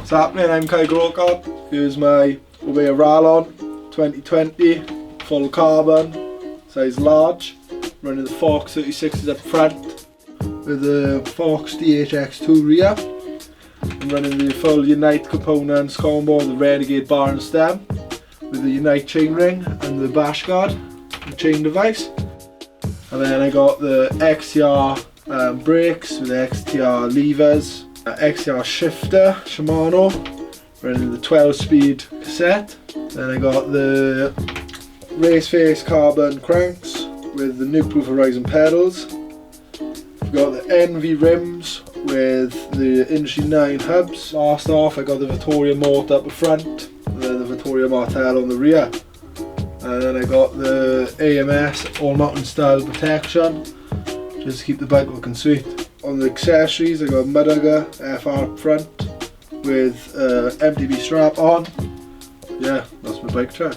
What's happening? I'm Cai Grocotts. Here's my Orbea Rallon 2020 full carbon, size large, running the Fox 36s up front with the Fox DHX2 rear. I'm running the full Unite components combo, the Renegade bar and stem with the Unite chainring and the Bashguard, the chain device. And then I got the XTR brakes with the XTR levers, XTR shifter, Shimano, running the 12-speed cassette. Then I got the race face carbon cranks with the Nukeproof horizon pedals. I've got the Enve rims with the industry 9 hubs. Last off I got the Vittoria Mota up the front, the Vittoria Martello on the rear. And then I got the AMS all mountain style protection, just to keep the bike looking sweet. On the accessories I got Mudhugger FR up front with MTB Strap On. Yeah, that's my bike check.